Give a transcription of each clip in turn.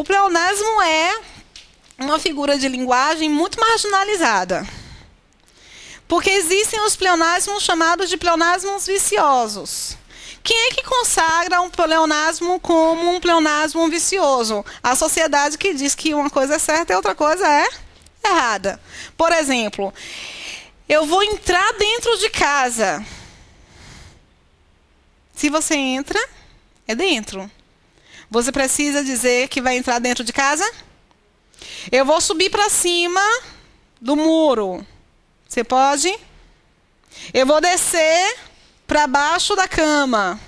pleonasmo é uma figura de linguagem muito marginalizada. Porque existem os pleonasmos chamados de pleonasmos viciosos. Quem é que consagra um pleonasmo como um pleonasmo vicioso? A sociedade que diz que uma coisa é certa e outra coisa é errada. Por exemplo, eu vou entrar dentro de casa. Se você entra, é dentro. Você precisa dizer que vai entrar dentro de casa? Eu vou subir para cima do muro. Você pode? Eu vou descer para baixo da cama.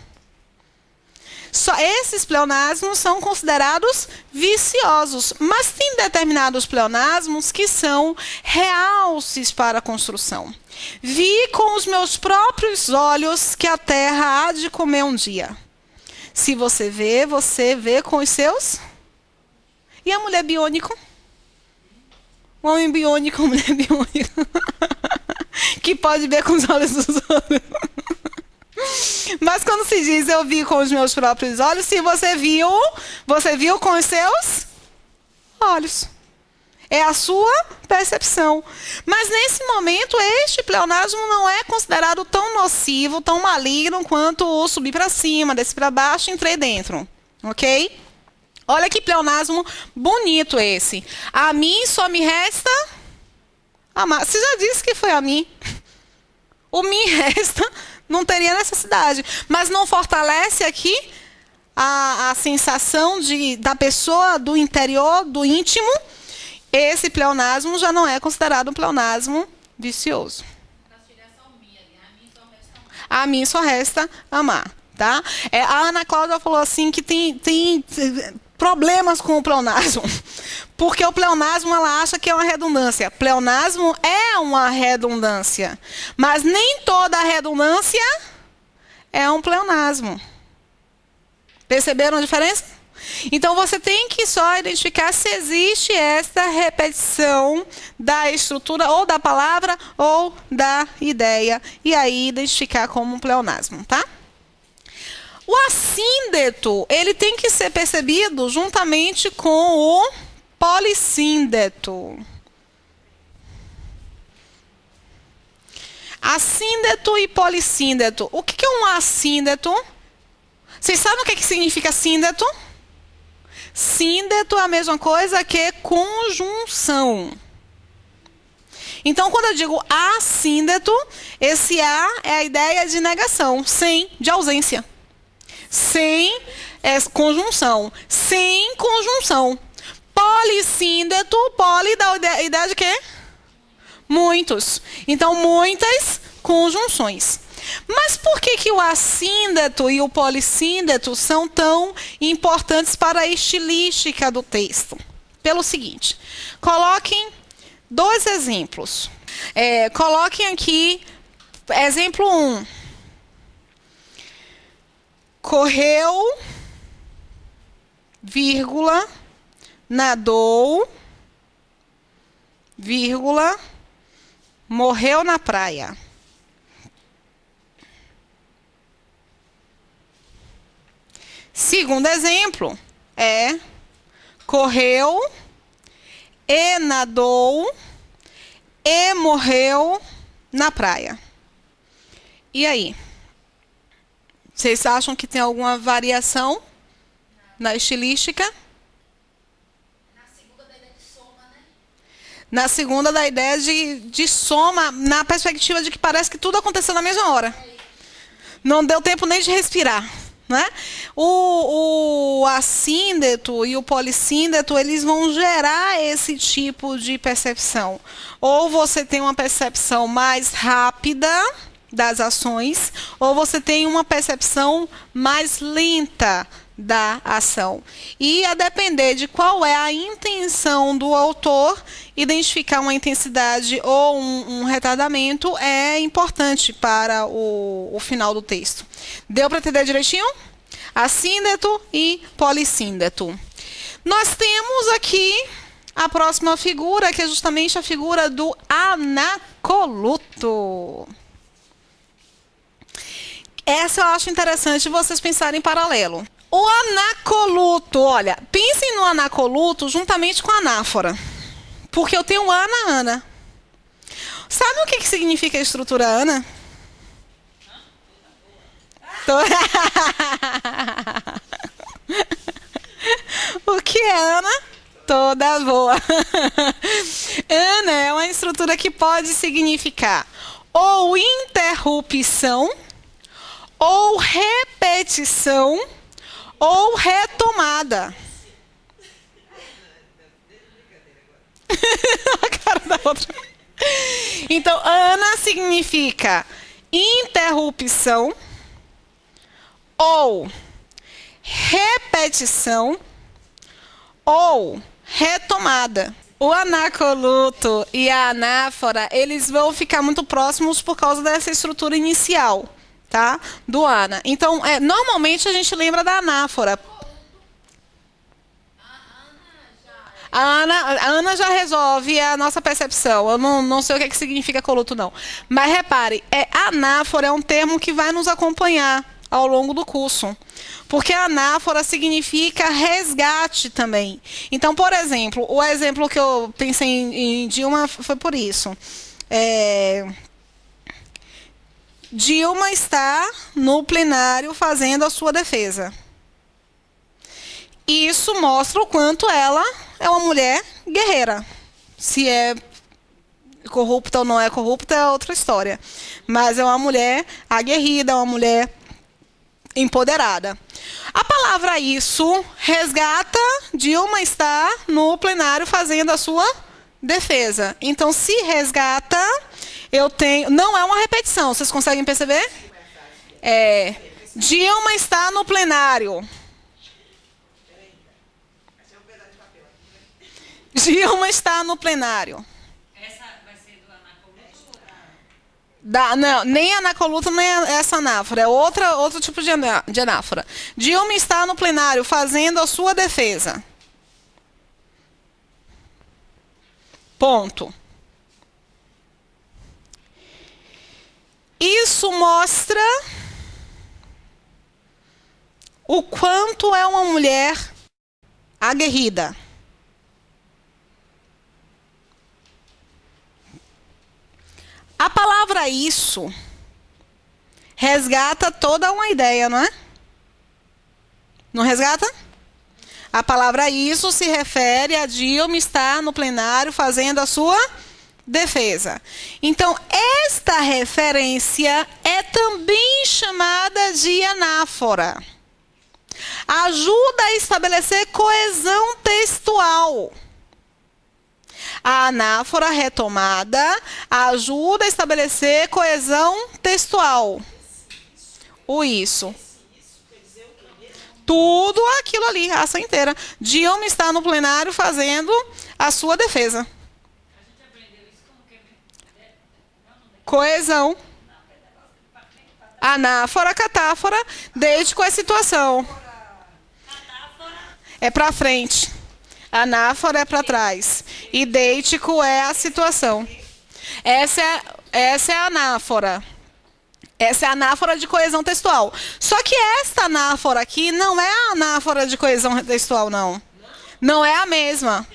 Só esses pleonasmos são considerados viciosos, mas tem determinados pleonasmos que são realces para a construção. Vi com os meus próprios olhos que a terra há de comer um dia. Se você vê com os seus. E a mulher biônico? O homem biônico, a mulher biônica. Que pode ver com os olhos dos outros. Mas quando se diz eu vi com os meus próprios olhos, se você viu com os seus olhos. É a sua percepção. Mas nesse momento, este pleonasmo não é considerado tão nocivo, tão maligno quanto o subir para cima, descer para baixo e entrei dentro. Ok? Olha que pleonasmo bonito esse. A mim só me resta amar. Você já disse que foi a mim. O me resta não teria necessidade. Mas não fortalece aqui a sensação da pessoa, do interior, do íntimo. Esse pleonasmo já não é considerado um pleonasmo vicioso. A mim só resta amar. Tá? A Ana Cláudia falou assim que tem problemas com o pleonasmo. Porque o pleonasmo ela acha que é uma redundância. Pleonasmo é uma redundância. Mas nem toda redundância é um pleonasmo. Perceberam a diferença? Então, você tem que só identificar se existe essa repetição da estrutura ou da palavra ou da ideia. E aí, identificar como um pleonasmo, tá? O assíndeto, ele tem que ser percebido juntamente com o polissíndeto. Assíndeto e polissíndeto. O que é um assíndeto? Vocês sabem o que significa síndeto? Síndeto é a mesma coisa que conjunção. Então, quando eu digo assíndeto, esse A é a ideia de negação, sem, de ausência. Sem conjunção. Sem conjunção. Polissíndeto, poli dá a ideia de quê? Muitos. Então, muitas conjunções. Mas por que o assíndeto e o polissíndeto são tão importantes para a estilística do texto? Pelo seguinte, coloquem 2 exemplos. Coloquem aqui, exemplo 1. Correu, vírgula, nadou, vírgula, morreu na praia. Segundo exemplo é correu e nadou e morreu na praia. E aí? Vocês acham que tem alguma variação na estilística? Na segunda da ideia de soma, né? Na segunda da ideia de soma, na perspectiva de que parece que tudo aconteceu na mesma hora. Não deu tempo nem de respirar. Né? O assíndeto e o polissíndeto, eles vão gerar esse tipo de percepção. Ou você tem uma percepção mais rápida das ações, ou você tem uma percepção mais lenta da ação. E a depender de qual é a intenção do autor, identificar uma intensidade ou um retardamento é importante para o final do texto. Deu para entender direitinho? Assíndeto e polissíndeto. Nós temos aqui a próxima figura, que é justamente a figura do anacoluto. Essa eu acho interessante vocês pensarem em paralelo. O anacoluto, olha, pensem no anacoluto juntamente com a anáfora. Porque eu tenho ana, ana. Sabe o que significa a estrutura ana? O que é ana? Toda boa. Ana é uma estrutura que pode significar ou interrupção, ou repetição, ou retomada. A cara da outra. Então, ana significa interrupção, ou repetição, ou retomada. O anacoluto e a anáfora, eles vão ficar muito próximos por causa dessa estrutura inicial, tá? Do ana. Então, normalmente a gente lembra da anáfora. A Ana já resolve a nossa percepção. Eu não sei o que significa coluto, não. Mas repare, anáfora é um termo que vai nos acompanhar ao longo do curso. Porque anáfora significa resgate também. Então, por exemplo, o exemplo que eu pensei em Dilma foi por isso. Dilma está no plenário fazendo a sua defesa. Isso mostra o quanto ela é uma mulher guerreira. Se é corrupta ou não é corrupta é outra história. Mas é uma mulher aguerrida, é uma mulher empoderada. A palavra isso resgata, Dilma está no plenário fazendo a sua defesa. Então, se resgata, eu tenho... Não é uma repetição, vocês conseguem perceber? Dilma está no plenário. Dilma está no plenário. Essa vai ser do anacoluto? Não, nem anacoluto, nem essa anáfora. É outro tipo de anáfora. Dilma está no plenário fazendo a sua defesa. Ponto. Isso mostra o quanto é uma mulher aguerrida. A palavra isso resgata toda uma ideia, não é? Não resgata? A palavra isso se refere a Dilma estar no plenário fazendo a sua defesa. Então, esta referência é também chamada de anáfora. Ajuda a estabelecer coesão textual. A anáfora retomada ajuda a estabelecer coesão textual. O isso. Tudo aquilo ali, a ação inteira. Dilma está no plenário fazendo a sua defesa. A gente aprendeu isso como que Coesão. Anáfora, catáfora, desde com a situação. É para frente. Anáfora é para trás. Idêntico é a situação. Essa é a anáfora. Essa é a anáfora de coesão textual. Só que esta anáfora aqui não é a anáfora de coesão textual, não. Não é a mesma.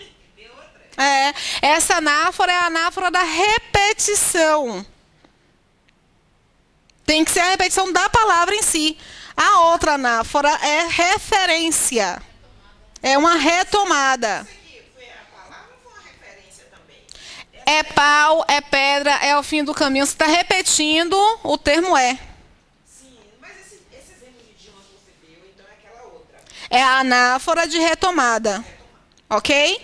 Essa anáfora é a anáfora da repetição. Tem que ser a repetição da palavra em si. A outra anáfora é referência. É uma retomada. A palavra foi uma referência também. É pau, é pedra, é o fim do caminho. Você está repetindo, o termo é. Sim, mas esse exemplo de Dilma que você deu, então é aquela outra. É a anáfora de retomada. Ok?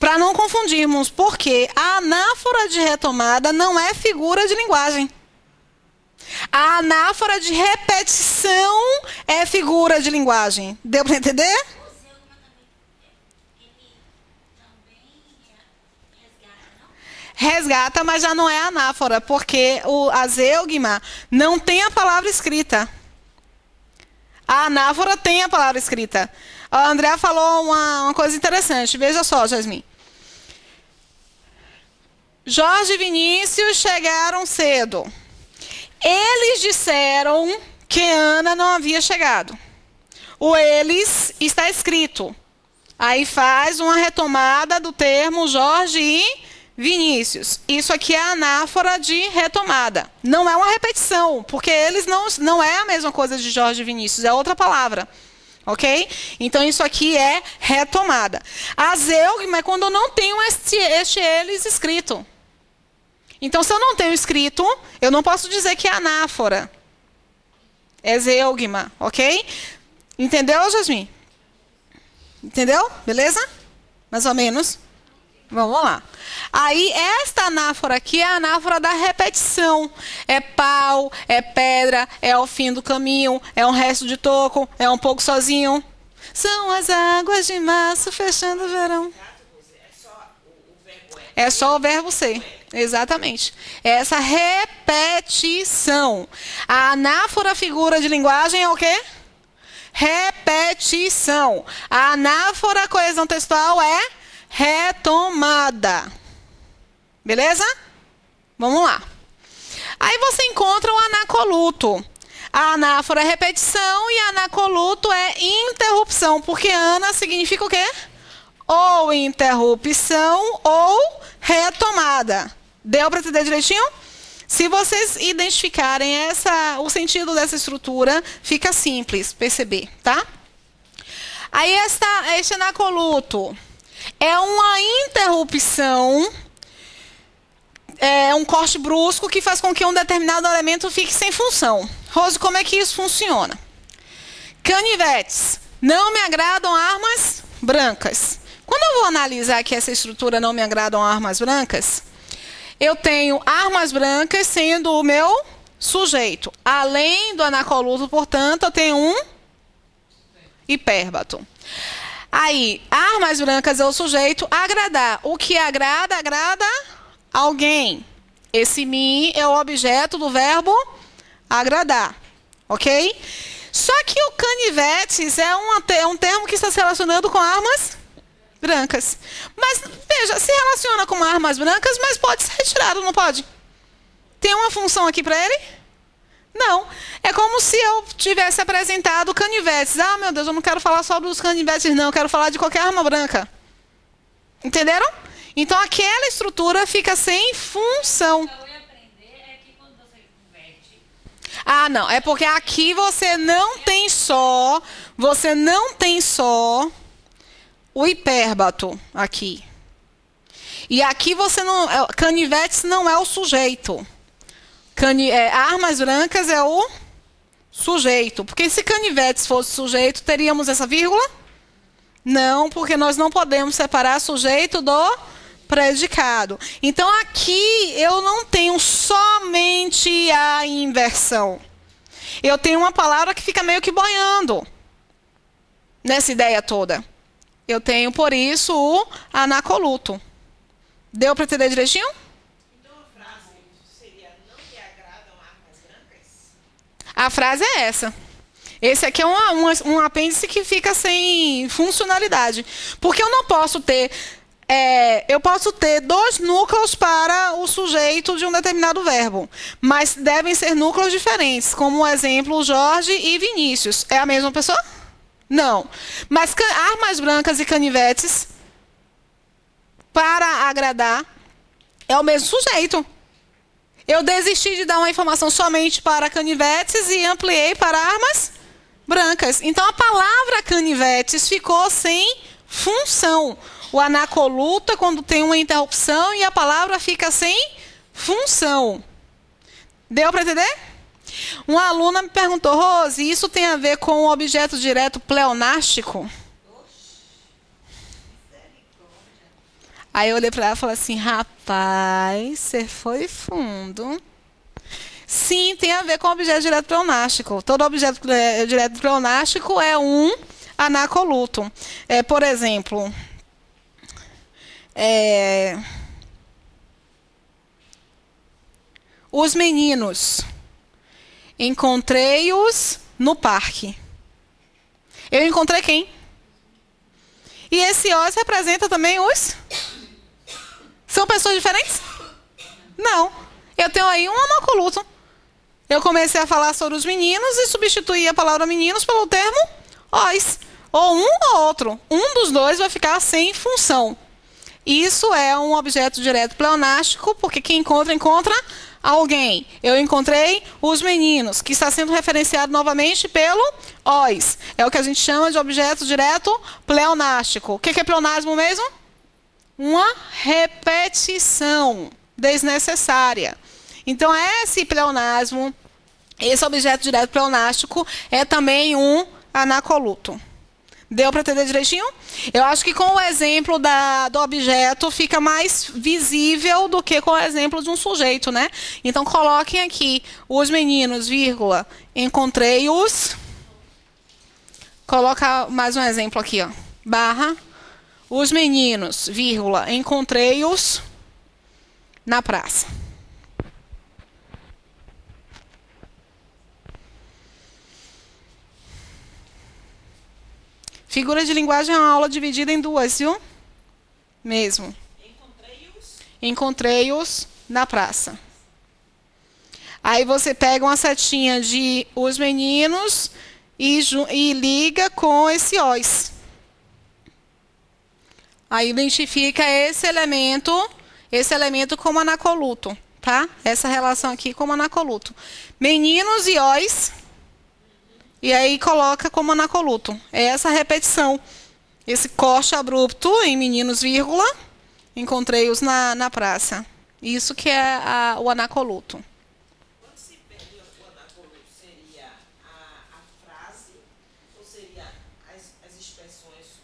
Para não confundirmos, porque a anáfora de retomada não é figura de linguagem. A anáfora de repetição é figura de linguagem. Deu para entender? Resgata, mas já não é anáfora, porque a zeugma não tem a palavra escrita. A anáfora tem a palavra escrita. A Andrea falou uma coisa interessante. Veja só, Jasmin. Jorge e Vinícius chegaram cedo. Eles disseram que Ana não havia chegado. o eles está escrito. Aí faz uma retomada do termo Jorge e Vinícius. Isso aqui é a anáfora de retomada. Não é uma repetição, porque eles não é a mesma coisa de Jorge e Vinícius, é outra palavra. Ok? Então, isso aqui é retomada. A zeugma é quando eu não tenho este eles escrito. Então, se eu não tenho escrito, eu não posso dizer que é anáfora. É zeugma, ok? Entendeu, Jasmin? Entendeu? Beleza? Mais ou menos. Vamos lá. Aí, esta anáfora aqui é a anáfora da repetição. É pau, é pedra, é ao fim do caminho, é um resto de toco, é um pouco sozinho. São as águas de março fechando o verão. É só o verbo ser. Exatamente. É essa repetição. A anáfora figura de linguagem é o quê? Repetição. A anáfora coesão textual é retomada. Beleza? Vamos lá. Aí você encontra o anacoluto. A anáfora é repetição e a anacoluto é interrupção, porque ana significa o quê? Ou interrupção ou retomada. Deu para entender direitinho? Se vocês identificarem o sentido dessa estrutura, fica simples perceber, tá? Aí este anacoluto é uma interrupção, é um corte brusco que faz com que um determinado elemento fique sem função. Rose, como é que isso funciona? Canivetes. Não me agradam armas brancas. Quando eu vou analisar aqui essa estrutura não me agradam armas brancas, eu tenho armas brancas sendo o meu sujeito. Além do anacoluto, portanto, eu tenho um hipérbato. Aí, armas brancas é o sujeito, agradar. O que agrada, agrada alguém. Esse mim é o objeto do verbo agradar. Ok? Só que o canivetes é um termo que está se relacionando com armas brancas. Mas, veja, se relaciona com armas brancas, mas pode ser retirado, não pode? Tem uma função aqui para ele? Não. É como se eu tivesse apresentado canivetes. Ah, meu Deus, eu não quero falar só dos canivetes, não. Eu quero falar de qualquer arma branca. Entenderam? Então, aquela estrutura fica sem função. Eu ia aprender é que quando você converte... Ah, não. É porque aqui você não tem só o hipérbato aqui. E aqui você não... Canivetes não é o sujeito. Armas brancas é o sujeito. Porque se canivetes fosse sujeito, teríamos essa vírgula? Não, porque nós não podemos separar sujeito do predicado. Então, aqui eu não tenho somente a inversão. Eu tenho uma palavra que fica meio que boiando nessa ideia toda. Eu tenho, por isso, o anacoluto. Deu para entender direitinho? Então a frase seria: não me agradam armas brancas? A frase é essa. Esse aqui é um apêndice que fica sem funcionalidade. Porque eu não posso ter... eu posso ter dois núcleos para o sujeito de um determinado verbo. Mas devem ser núcleos diferentes. Como o exemplo Jorge e Vinícius. É a mesma pessoa? Não. Mas armas brancas e canivetes, para agradar, é o mesmo sujeito. Eu desisti de dar uma informação somente para canivetes e ampliei para armas brancas. Então, a palavra canivetes ficou sem função. O anacoluto é quando tem uma interrupção e a palavra fica sem função. Deu para entender? Uma aluna me perguntou: Rose, isso tem a ver com o objeto direto pleonástico? Aí eu olhei para ela e falei assim: rapaz, você foi fundo. Sim, tem a ver com o objeto direto pleonástico. Todo objeto direto pleonástico é um anacoluto. Por exemplo, os meninos. Encontrei-os no parque. Eu encontrei quem? E esse os representa também os? São pessoas diferentes? Não. Eu tenho aí um anacoluto. Eu comecei a falar sobre os meninos e substituí a palavra meninos pelo termo os. Ou um ou outro. Um dos dois vai ficar sem função. Isso é um objeto direto pleonástico, porque quem encontra, encontra alguém. Eu encontrei os meninos, que está sendo referenciado novamente pelo os. É o que a gente chama de objeto direto pleonástico. O que é pleonasmo mesmo? Uma repetição desnecessária. Então, esse pleonasmo, esse objeto direto pleonástico, é também um anacoluto. Deu para entender direitinho? Eu acho que com o exemplo do objeto fica mais visível do que com o exemplo de um sujeito, né? Então, coloquem aqui os meninos, vírgula, encontrei-os. Coloca mais um exemplo aqui, ó. Barra, os meninos, vírgula, encontrei-os na praça. Figura de linguagem é uma aula dividida em duas, viu? Mesmo. Encontrei-os na praça. Aí você pega uma setinha de os meninos e liga com esse os. Aí identifica esse elemento como anacoluto, tá? Essa relação aqui como anacoluto. Meninos e os. E aí coloca como anacoluto. É essa repetição. Esse corte abrupto em meninos, vírgula, encontrei-os na praça. Isso que é o anacoluto. Quando se pede o anacoluto, seria a frase ou seria as expressões,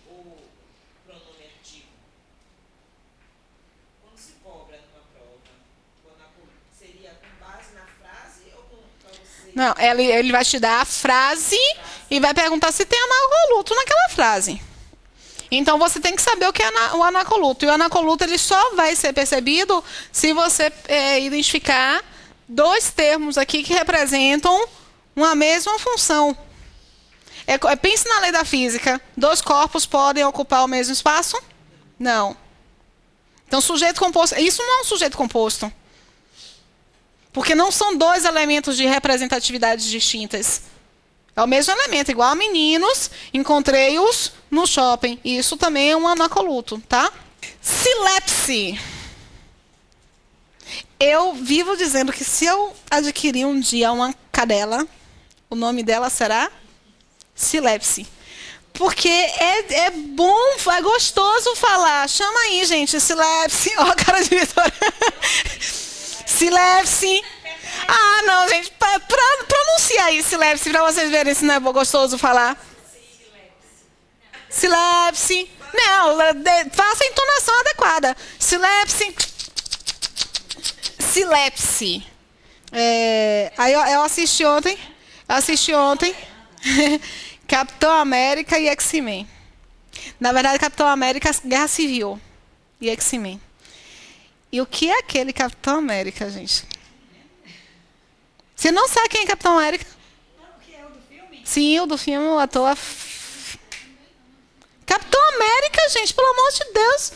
o pronome artigo? Quando se cobra numa prova, o anacoluto seria com base na frase ou para você? Não, ele vai te dar a frase e vai perguntar se tem anacoluto naquela frase. Então, você tem que saber o que é o anacoluto. E o anacoluto ele só vai ser percebido se você identificar dois termos aqui que representam uma mesma função. Pense na lei da física. Dois corpos podem ocupar o mesmo espaço? Não. Então, sujeito composto... Isso não é um sujeito composto. Porque não são dois elementos de representatividades distintas. É o mesmo elemento, igual a meninos, encontrei-os no shopping. Isso também é um anacoluto, tá? Silepse. Eu vivo dizendo que se eu adquirir um dia uma cadela, o nome dela será Silepse. Porque é bom, é gostoso falar. Chama aí, gente, Silepse. Ó, a cara de Vitória. Silepse. Ah, não, gente, pronuncia aí Silepse para vocês verem se não é gostoso falar. Silepse. Não, faça a entonação adequada. Silepse. Silepse. Aí eu assisti ontem. Capitão América e X-Men. Na verdade, Capitão América, Guerra Civil. E X-Men. E o que é aquele Capitão América, gente? Você não sabe quem é Capitão América? Não, o que é o do filme? Sim, o do filme, o ator. Capitão América, gente, pelo amor de Deus.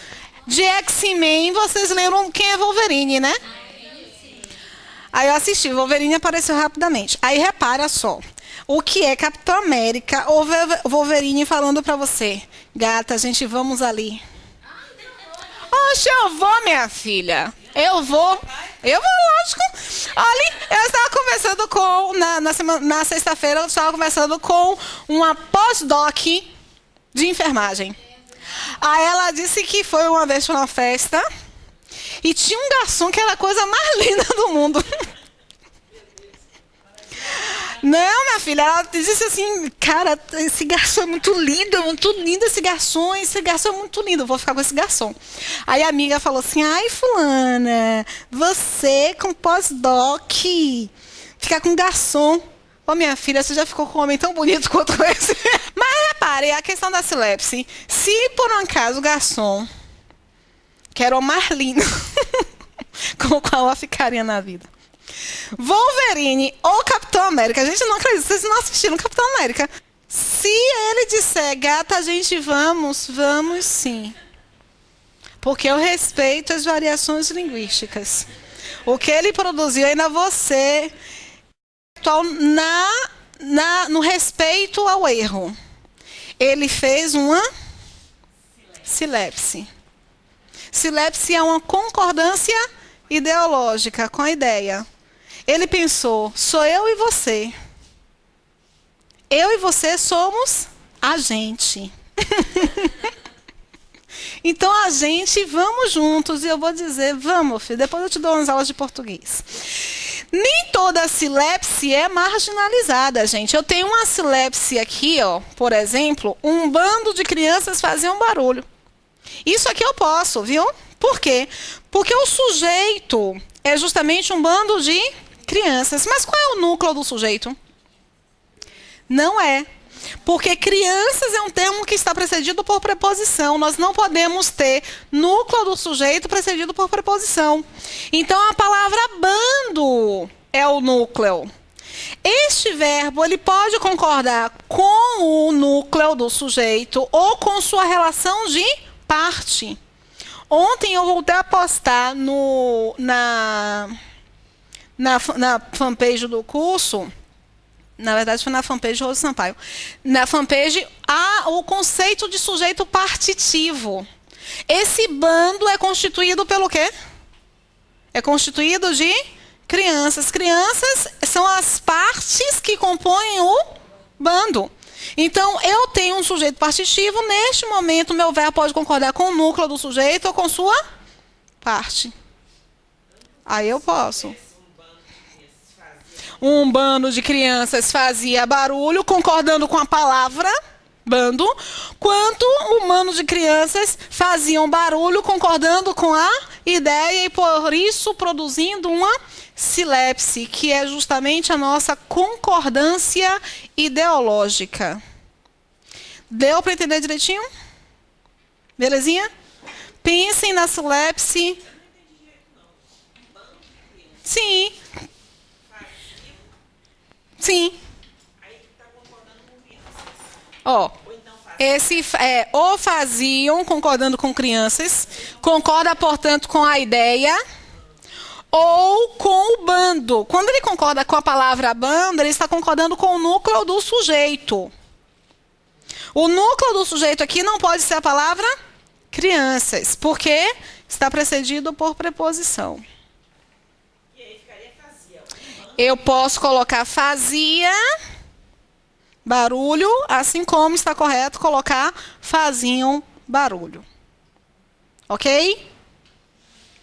De X-Men, vocês lembram quem é Wolverine, né? Aí eu assisti, Wolverine apareceu rapidamente. Aí repara só. O que é Capitão América ou Wolverine falando pra você? Gata, gente, vamos ali. Oxe, eu vou, minha filha. Eu vou, lógico. Olha, eu estava conversando com, na sexta-feira, eu estava conversando com uma pós-doc de enfermagem. Aí ela disse que foi uma vez para uma festa e tinha um garçom que era a coisa mais linda do mundo. Não, minha filha, ela disse assim, cara, esse garçom é muito lindo esse garçom é muito lindo, eu vou ficar com esse garçom. Aí a amiga falou assim, ai fulana, você com pós-doc, ficar com garçom. Ô minha filha, você já ficou com um homem tão bonito quanto esse? Mas repare, a questão da Silepse, se por um acaso o garçom, que era o mais lindo, com o qual ela ficaria na vida, Wolverine ou Capitão América, a gente não acredita, vocês não assistiram Capitão América. Se ele disser, gata, a gente vamos sim. Porque eu respeito as variações linguísticas. O que ele produziu ainda você no respeito ao erro. Ele fez uma silepse. Silepse é uma concordância ideológica com a ideia. Ele pensou, sou eu e você. Eu e você somos a gente. Então, a gente, vamos juntos. E eu vou dizer, vamos, filho. Depois eu te dou umas aulas de português. Nem toda a silepse é marginalizada, gente. Eu tenho uma silepse aqui, ó, por exemplo, um bando de crianças faziam barulho. Isso aqui eu posso, viu? Por quê? Porque o sujeito é justamente um bando de crianças. Mas qual é o núcleo do sujeito? Não é. Porque crianças é um termo que está precedido por preposição. Nós não podemos ter núcleo do sujeito precedido por preposição. Então, a palavra bando é o núcleo. Este verbo ele pode concordar com o núcleo do sujeito ou com sua relação de parte. Ontem eu voltei a postar na fanpage do curso. Na verdade, foi na fanpage Rose Sampaio. Na fanpage, há o conceito de sujeito partitivo. Esse bando é constituído pelo quê? É constituído de crianças. Crianças são as partes que compõem o bando. Então, eu tenho um sujeito partitivo. Neste momento, meu verbo pode concordar com o núcleo do sujeito ou com sua parte. Aí eu posso. Um bando de crianças fazia barulho, concordando com a palavra bando, quanto um bando de crianças faziam barulho, concordando com a ideia e, por isso, produzindo uma silepse, que é justamente a nossa concordância ideológica. Deu para entender direitinho? Belezinha? Pensem na silepse. Sim. Sim. Ó, esse ou faziam concordando com crianças, concorda, portanto, com a ideia, ou com o bando. Quando ele concorda com a palavra bando, ele está concordando com o núcleo do sujeito. O núcleo do sujeito aqui não pode ser a palavra crianças, porque está precedido por preposição. Eu posso colocar fazia barulho, assim como está correto colocar faziam barulho. Ok?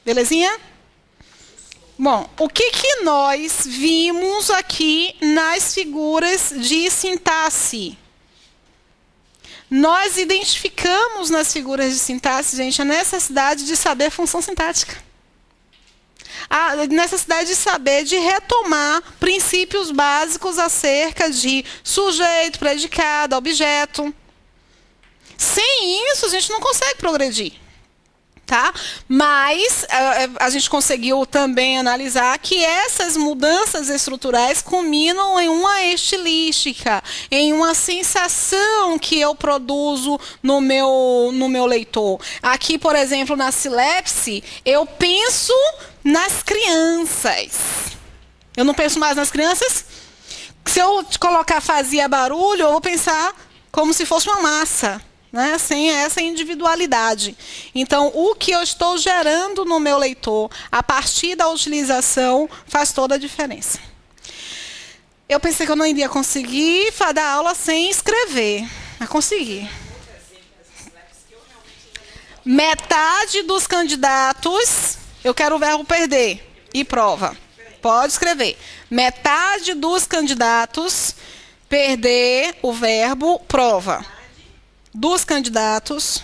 Belezinha? Bom, o que nós vimos aqui nas figuras de sintaxe? Nós identificamos nas figuras de sintaxe, gente, a necessidade de saber função sintática. A necessidade de saber, de retomar princípios básicos acerca de sujeito, predicado, objeto. Sem isso, a gente não consegue progredir. Tá? Mas a gente conseguiu também analisar que essas mudanças estruturais culminam em uma estilística, em uma sensação que eu produzo no meu leitor. Aqui, por exemplo, na silepse, eu penso nas crianças. Eu não penso mais nas crianças? Se eu colocar fazia barulho, eu vou pensar como se fosse uma massa. Né, sem essa individualidade. Então, o que eu estou gerando no meu leitor, a partir da utilização, faz toda a diferença. Eu pensei que eu não iria conseguir dar aula sem escrever. Mas consegui. Metade dos candidatos, eu quero o verbo perder. E prova. Pode escrever. Metade dos candidatos, perder o verbo, prova. Dos candidatos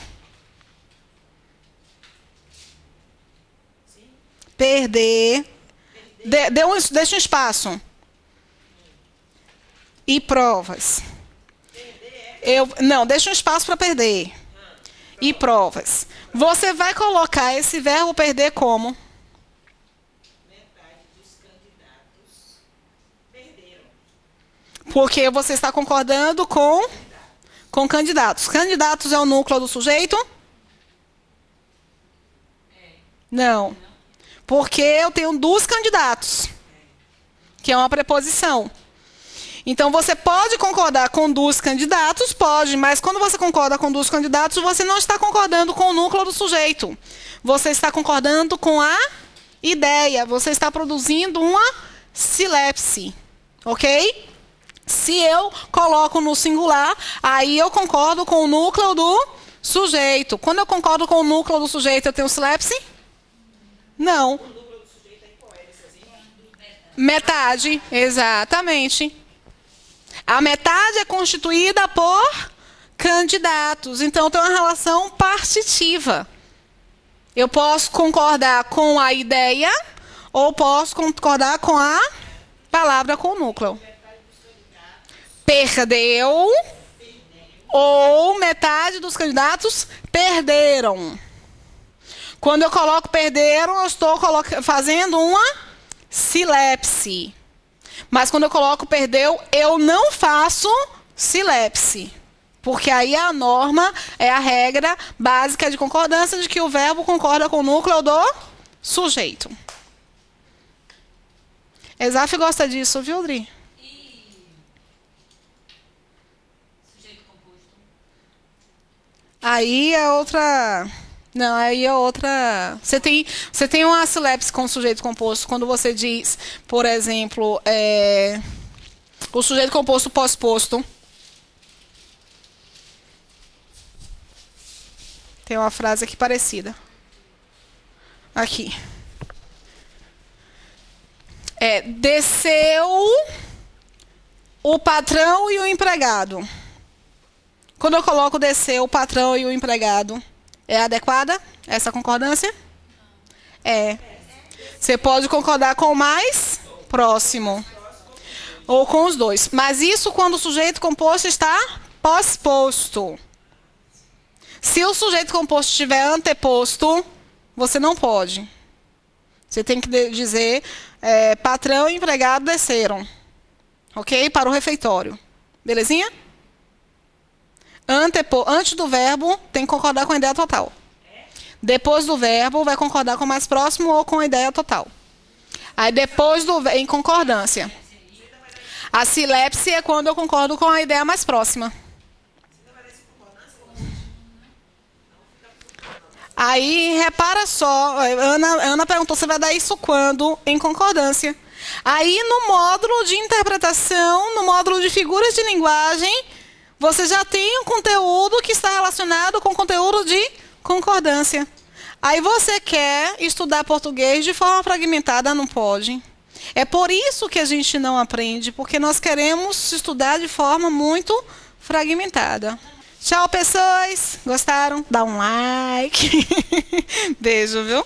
perder, deixa um espaço e provas. Não, deixa um espaço para perder e provas. Você vai colocar esse verbo perder como? Metade dos candidatos perderam. Porque você está concordando com candidatos. Candidatos é o núcleo do sujeito? Não. Porque eu tenho dos candidatos, que é uma preposição. Então, você pode concordar com dos candidatos? Pode, mas quando você concorda com dos candidatos, você não está concordando com o núcleo do sujeito. Você está concordando com a ideia. Você está produzindo uma sílapse. Ok? Se eu coloco no singular, aí eu concordo com o núcleo do sujeito. Quando eu concordo com o núcleo do sujeito, eu tenho sílapse? Não. O núcleo do sujeito aí qual é esse exemplo? Metade, exatamente. A metade é constituída por candidatos. Então, tem uma relação partitiva. Eu posso concordar com a ideia ou posso concordar com a palavra, com o núcleo. Perdeu ou metade dos candidatos perderam. Quando eu coloco perderam, eu estou fazendo uma sílapse. Mas quando eu coloco perdeu, eu não faço sílapse. Porque aí a norma é a regra básica de concordância de que o verbo concorda com o núcleo do sujeito. Exaf gosta disso, viu, Dri? E sujeito composto? Aí é outra... Não, aí é outra... Você tem uma sílapse com o sujeito composto quando você diz, por exemplo, o sujeito composto pós-posto. Tem uma frase aqui parecida. Aqui. Desceu o patrão e o empregado. Quando eu coloco desceu o patrão e o empregado, é adequada essa concordância? É. Você pode concordar com o mais próximo. Ou com os dois. Mas isso quando o sujeito composto está pós-posto. Se o sujeito composto estiver anteposto, você não pode. Você tem que dizer patrão e empregado desceram. Ok? Para o refeitório. Belezinha? Antes do verbo, tem que concordar com a ideia total. Depois do verbo, vai concordar com o mais próximo ou com a ideia total. Aí depois em concordância. A sílapse é quando eu concordo com a ideia mais próxima. Aí, repara só, Ana perguntou, você vai dar isso quando? Em concordância. Aí, no módulo de interpretação, no módulo de figuras de linguagem, você já tem um conteúdo que está relacionado com o conteúdo de concordância. Aí, você quer estudar português de forma fragmentada, não pode. É por isso que a gente não aprende, porque nós queremos estudar de forma muito fragmentada. Tchau, pessoas. Gostaram? Dá um like. Beijo, viu?